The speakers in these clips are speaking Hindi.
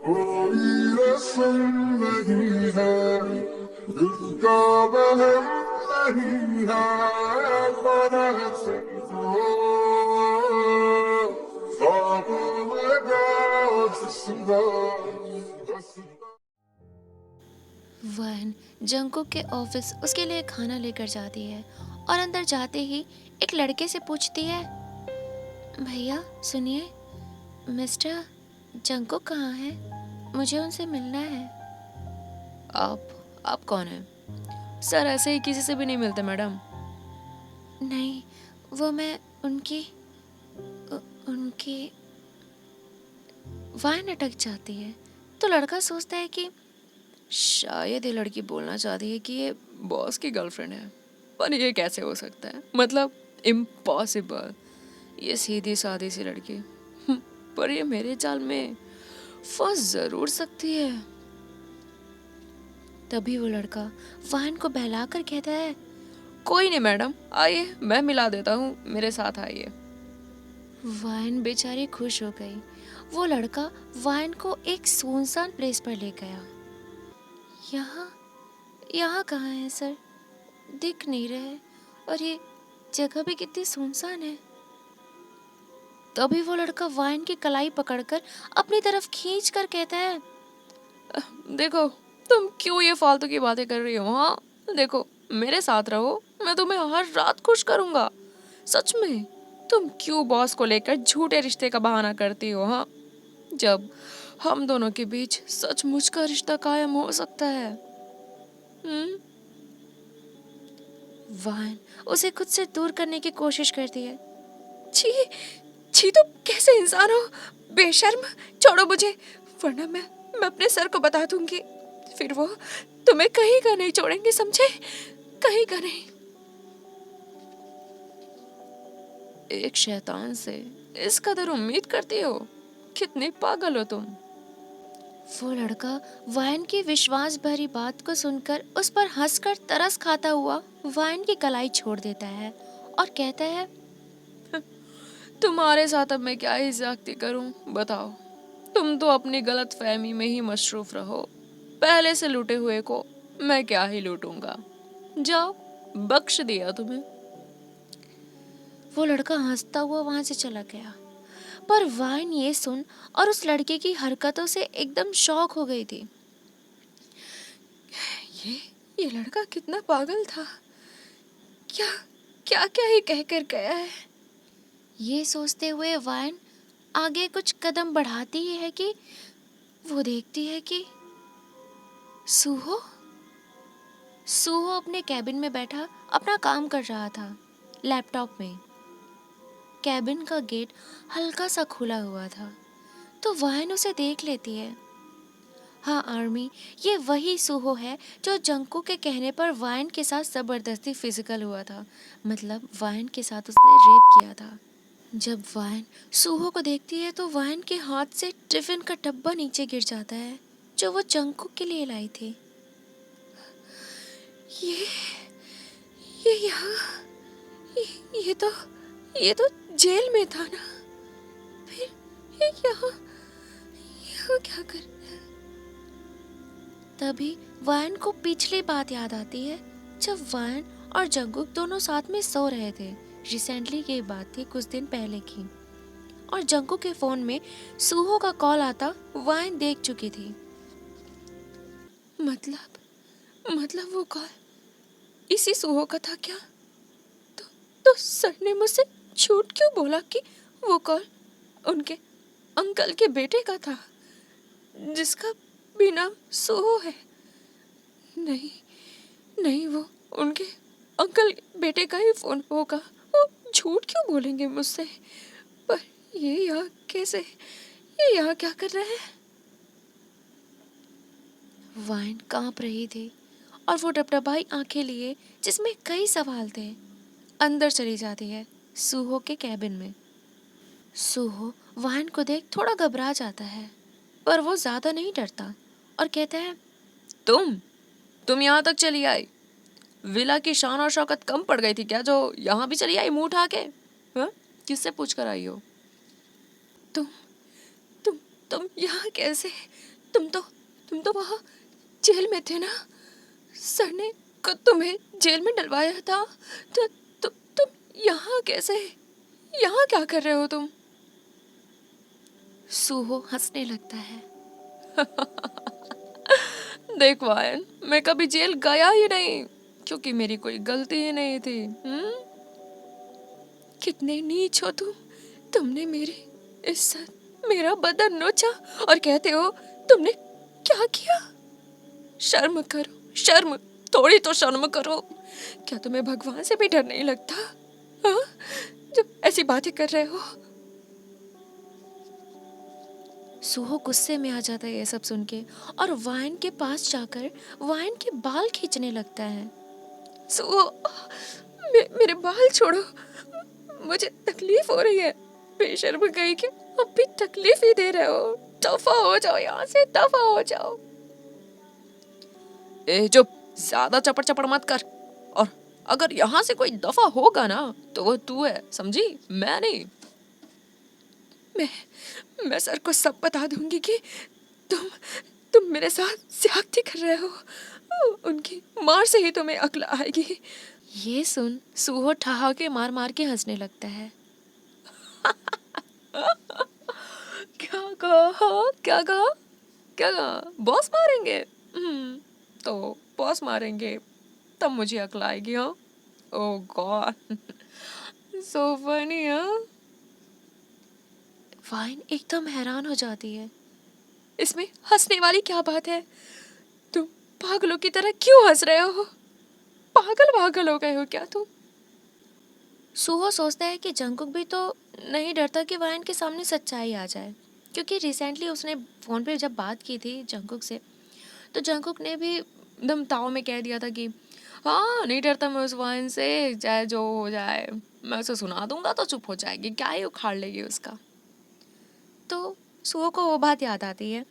कोई रस्म नहीं है, इसका वहम नहीं है, पर तुमको ख्वाब लगा जिसका बस। वैन जंकुक के ऑफिस उसके लिए खाना लेकर जाती है और अंदर जाते ही एक लड़के से पूछती है, भैया सुनिए, मिस्टर जंकुक कहाँ है? मुझे उनसे मिलना है। आप कौन हैं? सर ऐसे ही किसी से भी नहीं मिलते मैडम। नहीं, वो मैं उनकी वैन अटक जाती है तो लड़का सोचता है कि शायद ये लड़की बोलना चाहती है कि ये बॉस की गर्लफ्रेंड है, पर ये कैसे हो सकता है, मतलब इम्पॉसिबल। ये सीधी सादी सी लड़की पर ये मेरे जाल में फंस जरूर सकती है। तभी वो लड़का वैन को बहलाकर कहता है, कोई नहीं मैडम, आइए मैं मिला देता हूँ, मेरे साथ आइए। वैन बेचारी खुश हो गई। वो लड़का वैन को एक सुनसान प्लेस पर ले गया। यहाँ यहाँ कहाँ है सर? दिख नहीं रहे, और ये जगह भी कितनी सुनसान है। तभी वो लड़का वाइन की कलाई पकड़कर अपनी तरफ खींच कर कहता है, देखो तुम क्यों ये फालतू की बातें कर रही हो? हाँ देखो, मेरे साथ रहो, मैं तुम्हें हर रात खुश करूंगा। सच में तुम क्यों बॉस को लेकर झूठे रिश्ते का बहाना करती हो? हाँ, जब हम दोनों के बीच सचमुच का रिश्ता कायम हो सकता है। वाइन उसे खुद से दूर करने की कोशिश करती है। छी, छी, तुम कैसे इंसान हो? बेशर्म, छोड़ो मुझे, वरना मैं अपने सर को बता दूंगी। फिर वो तुम्हें कहीं का नहीं छोड़ेंगे, समझे? कहीं का नहीं। एक शैतान से इस कदर उम्मीद करती हो? कितनी पागल हो तुम। वो लड़का वाइन की विश्वास भरी बात को सुनकर उस पर हंसकर तरस खाता हुआ वाइन की कलाई छोड़ देता है और कहता है, तुम्हारे साथ अब मैं क्या ही ज्यादती करूं, बताओ। तुम तो अपनी गलत फहमी में ही मशरूफ रहो। पहले से लूटे हुए को मैं क्या ही लूटूंगा। जाओ, बख्श दिया तुम्हें। वो लड़का हंसता हुआ वहां से चला गया, पर वाइन ये सुन और उस लड़के की हरकतों से एकदम शॉक हो गई थी। ये ये लड़का कितना पागल था। क्या क्या क्या ही कहकर गया है। ये सोचते हुए वाइन आगे कुछ कदम बढ़ाती ही है कि वो देखती है कि सूहो सूहो अपने कैबिन में बैठा अपना काम कर रहा था लैपटॉप में। कैबिन का गेट हल्का सा खुला हुआ था तो वाइन उसे देख लेती है। हाँ आर्मी, ये वही सूहो है जो जंकू के कहने पर वाइन के साथ जबरदस्ती फिजिकल हुआ था, मतलब वाइन के साथ उसने रेप किया था। जब वाइन सूहो को देखती है तो वाइन के हाथ से टिफिन का डब्बा नीचे गिर जाता है जो वो जंकू के लिए लाई थी। ये ये यहाँ ये, ये तो जेल में था ना, फिर ये यहाँ यहाँ क्या कर। तभी वायन को पिछली बात याद आती है जब वायन और जंगुक दोनों साथ में सो रहे थे। रिसेंटली ये बात थी कुछ दिन पहले की, और जंगुक के फोन में सूहो का कॉल आता वायन देख चुकी थी। मतलब वो कॉल इसी सूहो का था क्या? तो सर ने मुझसे झूठ क्यों बोला कि वो कॉल उनके अंकल के बेटे का था जिसका भी नाम सूहो है? नहीं नहीं, वो उनके अंकल बेटे का ही फोन होगा। वो झूठ क्यों बोलेंगे मुझसे? पर ये यहाँ क्या कर रहे हैं? वाइन कांप रही थी और वो डबडबाई आंखें लिए जिसमें कई सवाल थे अंदर चली जाती है सूहो के कैबिन में। सूहो वाइन को देख थोड़ा घबरा जाता है, पर वो ज्यादा नहीं डरता और कहता है, तुम यहाँ तक चली आई? विला की शान और शौकत कम पड़ गई थी क्या जो यहाँ भी चली आई मुंह उठा के? हाँ, किससे पूछ कर आई हो? तुम तुम तुम यहाँ कैसे? तुम तो वहाँ जेल में थे ना? सर ने तुम्हें जेल में डलवाया था। तो तुम यहाँ कैसे? यहाँ क्या कर रहे हो तुम? सूहो हंसने लगता है। देख वायन, मैं कभी जेल गया ही नहीं, क्योंकि मेरी कोई गलती ही नहीं थी। कितने नीच हो तुम। तुमने मेरी इज्जत, मेरा बदन नोचा और कहते हो तुमने क्या किया? शर्म करो, शर्म, थोड़ी तो शर्म करो। क्या तुम्हें भगवान से भी डर नहीं लगता? हाँ, जो ऐसी बातें कर रहे हो। सूहो गुस्से में आ जाता है ये सब सुन के और वाइन के पास जाकर वाइन के बाल खींचने लगता है। सूहो, मेरे बाल छोड़ो, मुझे तकलीफ हो रही है। बेशर्म गई कि अब भी तकलीफ ही दे रहे हो। दफा हो जाओ यहाँ से, दफा हो जाओ। ए चुप, ज्यादा चपड़ चपड़ मत कर। और अगर यहाँ से कोई दफा होगा ना तो वो तू है, समझी? मैं नहीं। मैं सर को सब बता दूंगी कि तुम मेरे साथ ज्यादती कर रहे हो। उनकी मार से ही तुम्हें अक्ल आएगी। ये सुन सूहो ठहाके मार मार के हंसने लगता है। क्या कहा? क्या कहा? क्या कहा? बॉस मारेंगे? तो बॉस मारेंगे तब मुझे अक्ल आएगी। हाँ, ओह गॉड, सो फनी। हाँ, वाइन एकदम हैरान हो जाती है। इसमें हंसने वाली क्या बात है? तुम पागलों की तरह क्यों हंस रहे हो? पागल हो गए हो क्या तुम? सूहो सोचता है कि जंगकुक भी तो नहीं डरता कि वाइन के सामने सच्चाई आ जाए, क्योंकि रिसेंटली उसने फ़ोन पे जब बात की थी जंगकुक से, तो जंगकुक ने भी एकदम ताव में कह दिया था कि हाँ, नहीं डरता मैं उस वाइन से, चाहे जो हो जाए। मैं उसे सुना दूंगा तो चुप हो जाएगी, क्या ही उखाड़ लेगी उसका। तो सूहो को वो बात याद आती है,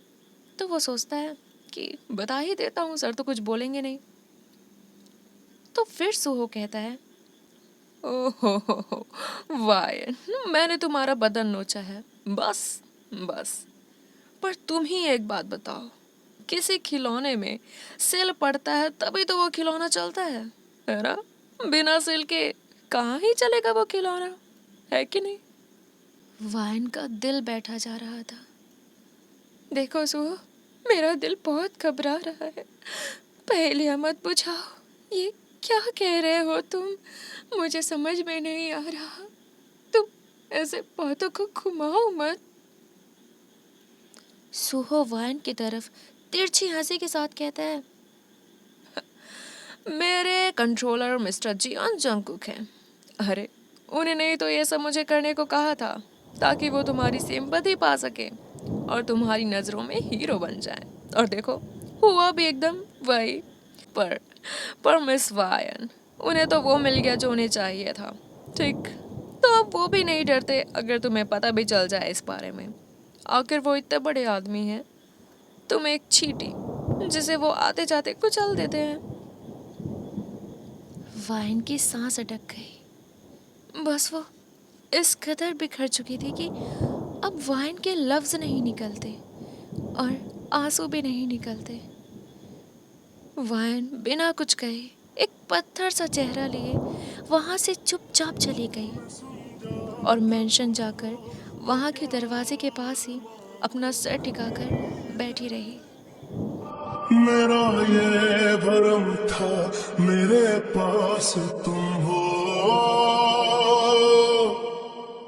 तो वो सोचता है कि बता ही देता हूँ, सर तो कुछ बोलेंगे नहीं। तो फिर सूहो कहता है, ओहो वायन, मैंने तुम्हारा बदन नोचा है, बस बस। पर तुम ही एक बात बताओ, किसी खिलौने में सिल पड़ता है तभी तो वो खिलौना चलता है ना? बिना सिल के कहाँ ही चलेगा वो खिलौना, है कि नहीं? वायन का दिल बैठा जा रहा था। देखो सुहो, मेरा दिल बहुत घबरा रहा है। पहेलियां मत बुझाओ, ये क्या कह रहे हो तुम? मुझे समझ में नहीं आ रहा। तुम ऐसे बातों को घुमाओ मत। सूहो वाइन की तरफ तिरछी हंसी के साथ कहता है, मेरे कंट्रोलर मिस्टर जियोन जंगकुक हैं। अरे, उन्हें नहीं तो ये सब मुझे करने को कहा था, ताकि वो तुम्हारी सिंपैथी पा सके और तुम्हारी नज़रों में हीरो बन जाए। और देखो, हुआ भी एकदम वही। पर मिस वायन, उन्हें तो वो मिल गया जो उन्हें चाहिए था, ठीक? तो अब वो भी नहीं डरते अगर तुम्हें पता भी चल जाए इस बारे में। आखिर वो इतने बड़े आदमी हैं, तुम एक चींटी जिसे वो आते जाते कुचल देते हैं। वाइन की सांस अटक गई। बस वो इस कदर बिखर चुकी थी कि अब वाइन के लफ्ज नहीं निकलते और आंसू भी नहीं निकलते। वाइन बिना कुछ कहे एक पत्थर सा चेहरा लिए वहाँ से चुपचाप चली गई और मेंशन जाकर वहाँ के दरवाजे के पास ही अपना सर टिकाकर बैठी रही। मेरा ये भरम था मेरे पास तुम हो,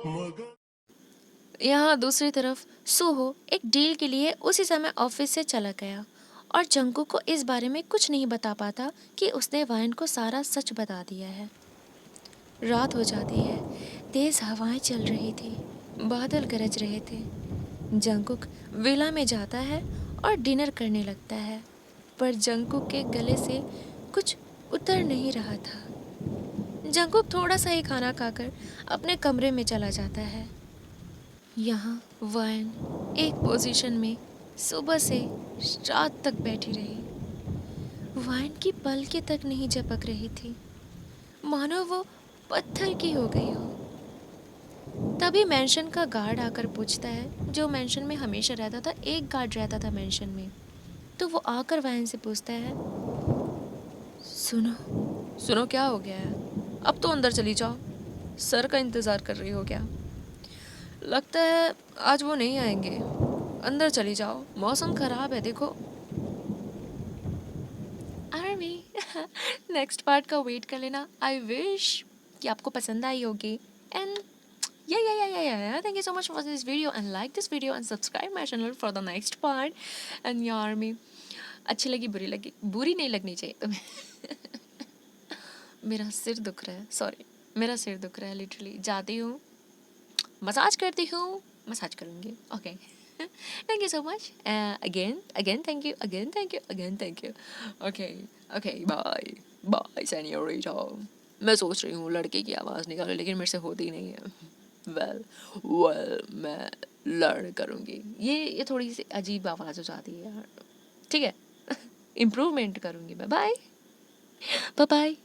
मगर यहाँ दूसरी तरफ सूहो एक डील के लिए उसी समय ऑफिस से चला गया और जंगकुक को इस बारे में कुछ नहीं बता पाता कि उसने वाइन को सारा सच बता दिया है। रात हो जाती है, तेज हवाएं चल रही थी, बादल गरज रहे थे। जंगकुक विला में जाता है और डिनर करने लगता है, पर जंगकुक के गले से कुछ उतर नहीं रहा था। जंगकुक थोड़ा सा ही खाना खाकर अपने कमरे में चला जाता है। यहाँ वाइन एक पोजीशन में सुबह से रात तक बैठी रही। वाइन की पलकें तक नहीं झपक रही थी, मानो वो पत्थर की हो गई हो। तभी मेंशन का गार्ड आकर पूछता है, जो मेंशन में हमेशा रहता था, एक गार्ड रहता था मेंशन में, तो वो आकर वैन से पूछता है, सुनो सुनो क्या हो गया है, अब तो अंदर चली जाओ, सर का इंतज़ार कर रही हो क्या? लगता है आज वो नहीं आएंगे, अंदर चली जाओ, मौसम ख़राब है देखो। आर्मी नेक्स्ट पार्ट का वेट कर लेना। आई विश कि आपको पसंद आई होगी। And yeah. Thank you so much for this video and like this video and subscribe my channel for the next part. And yeah army, अच्छी लगी बुरी लगी, बुरी नहीं लगनी चाहिए तुम्हें। मेरा सिर दुख रहा है, सॉरी मेरा सिर दुख रहा है लिटरली। जाती हूँ, मसाज करती हूँ, मसाज करूँगी। Okay thank you so much again thank you. Okay bye bye senorita. मैं सोच रही हूँ लड़के की आवाज़ निकालूं, लेकिन मेरे से होती नहीं है। वेल मैं लर्न करूँगी। ये थोड़ी सी अजीब आवाज़ हो जाती है यार, ठीक है। इम्प्रूवमेंट करूँगी मैं। Bye bye.